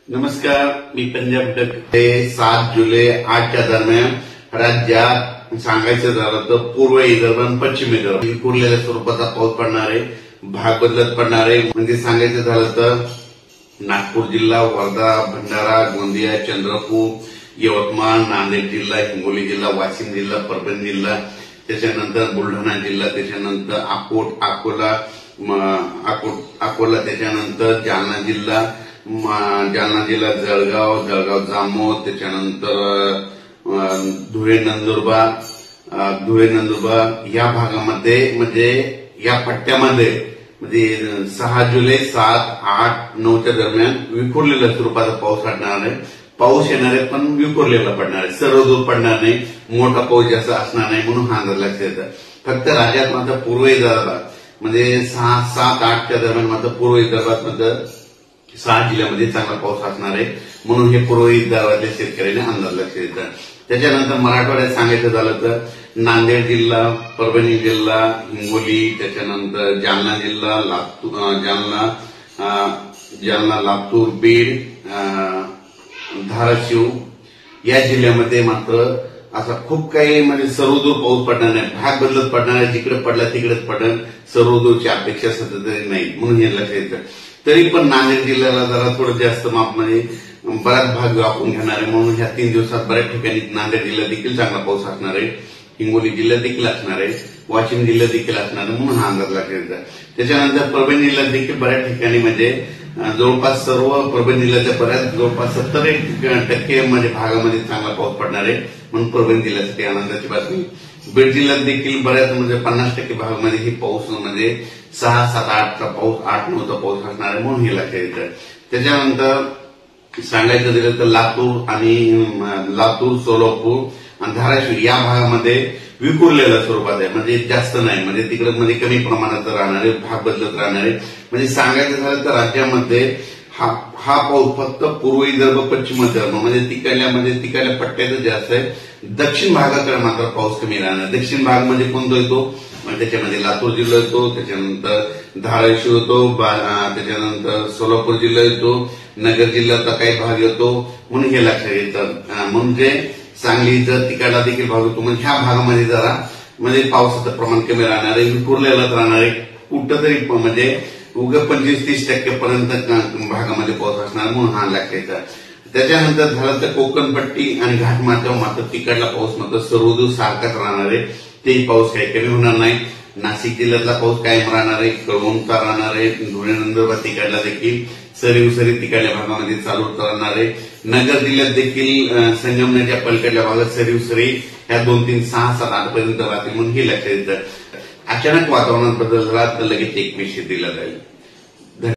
नमस्कार, मी पंजाब डक 7 जुलै 8च्या दरम्यान राज्यात सांगायचं झालं तर पूर्व विदर्भ आणि पश्चिम विदर्भ विखुरलेल्या स्वरूपाचा पाऊस पडणार आहे. भाग बदलत पडणार आहे. म्हणजे सांगायचं झालं तर नागपूर जिल्हा, वर्धा, भंडारा, गोंदिया, चंद्रपूर, यवतमाळ, नांदेड जिल्हा, हिंगोली जिल्हा, वाशिम जिल्हा, परभणी जिल्हा, त्याच्यानंतर बुलढाणा जिल्हा, त्याच्यानंतर अकोला, त्याच्यानंतर जालना जिल्हा, जळगाव, जामोद, त्याच्यानंतर धुळे नंदुरबार या भागामध्ये म्हणजे या पट्ट्यामध्ये म्हणजे 6 जुलै 7, 8, 9च्या दरम्यान विखुरलेल्या स्वरूपाचा पाऊस पडणार आहे. पाऊस येणार आहे पण विखुरलेला पडणार आहे. सर्वदूर पडणार नाही. मोठा पाऊस जास्त असणार नाही म्हणून हा अंदाज लक्षात येतं. फक्त राज्यात मात्र पूर्व विदर्भात म्हणजे 6, 7, 8च्या दरम्यान मात्र पूर्व विदर्भात मात्र 6 जिल्ह्यामध्ये चांगला पाऊस असणार आहे म्हणून हे पूर्व विदर्भातल्या शेतकऱ्यांना अंदाज लक्षात येतं. त्याच्यानंतर मराठवाड्यात सांगायचं झालं तर नांदेड जिल्हा, परभणी जिल्हा, हिंगोली, त्याच्यानंतर जालना जिल्हा, लातूर, बीड, धाराशिव या जिल्ह्यामध्ये मात्र असा खूप काही म्हणजे सर्वदूर पाऊस पडणार नाही. भाग बदलत पडणार आहे. जिकडे पडला तिकडेच पडेल. सर्वदूरची अपेक्षा सतत नाही म्हणून हे लक्षात येतं. तरी पण नांदेड जिल्ह्याला जरा थोडं जास्त मापमध्ये बराच भाग व्यापून घेणार आहे म्हणून ह्या 3 दिवसात बऱ्याच ठिकाणी नांदेड जिल्ह्यात देखील चांगला पाऊस असणार आहे. हिंगोली जिल्ह्यात देखील असणार आहे. वाशिम जिल्ह्यात देखील असणार आहे म्हणून हा अंदाज लक्षात येतो. त्याच्यानंतर परभणी जिल्ह्यात देखील बऱ्याच ठिकाणी म्हणजे जवळपास सर्व परभणी जिल्ह्याच्या जवळपास 70% म्हणजे भागामध्ये चांगला पाऊस पडणार आहे म्हणून परभणी जिल्ह्यासाठी आनंदाची बातमी. बीड जिल्ह्यात देखील बऱ्याच म्हणजे 50% भागामध्ये ही पाऊस म्हणजे 6, 7, 8चा पाऊस, 8, 9चा पाऊस असणार आहे म्हणून हे लक्षात येतं. त्याच्यानंतर सांगायचं झालं तर लातूर, सोलापूर आणि धाराशिव या भागामध्ये विखुरलेल्या स्वरूपात आहे. म्हणजे जास्त नाही म्हणजे तिकडे म्हणजे कमी प्रमाणात राहणार आहे. भाग बदलत राहणार आहे. म्हणजे सांगायचं झालं तर राज्यामध्ये हा पाऊस फक्त पूर्व विदर्भ, पश्चिम विदर्भ म्हणजे तिकडल्या पट्ट्यातच जास्त आहे. दक्षिण भागाकडे मात्र पाऊस कमी राहणार. दक्षिण भाग म्हणजे कोणता येतो म्हणजे त्याच्यामध्ये लातूर जिल्हा येतो, त्याच्यानंतर धाराशिव येतो, त्याच्यानंतर सोलापूर जिल्हा येतो, नगर जिल्ह्याचा काही भाग येतो म्हणून हे लक्षात येतं. म्हणजे सांगलीचं तिकडला देखील भाग येतो. म्हणजे ह्या भागामध्ये जरा म्हणजे पावसाचं प्रमाण कमी राहणार आहे. विखुरलेलाच राहणार आहे. कुठंतरी म्हणजे उगा 25-30% पर्यंत भागामध्ये पाऊस असणार म्हणून हा लक्षात येतं. त्याच्यानंतर झालं तर कोकणपट्टी आणि घाटमाथ्यावर मात्र तिकडला पाऊस मात्र सर्वदूर सारखाच राहणार आहे. तेही पाऊस काही कमी होणार नाही. नाशिक जिल्ह्यातला पाऊस कायम राहणार आहे. कळवणचा राहणार आहे. धुळे नंदुरबार तिकडला देखील सरी तिकडल्या भागामध्ये चालू राहणार आहे. नगर जिल्ह्यात देखील संगमनेरच्या पलीकडल्या भागात सरी ह्या 2, 3, 6, 7, 8 पर्यंत राहतील म्हणून हे लक्षात येतं. अचानक वातावरणात बदल झाला तर लगेच एक मेसेज दिला जाईल.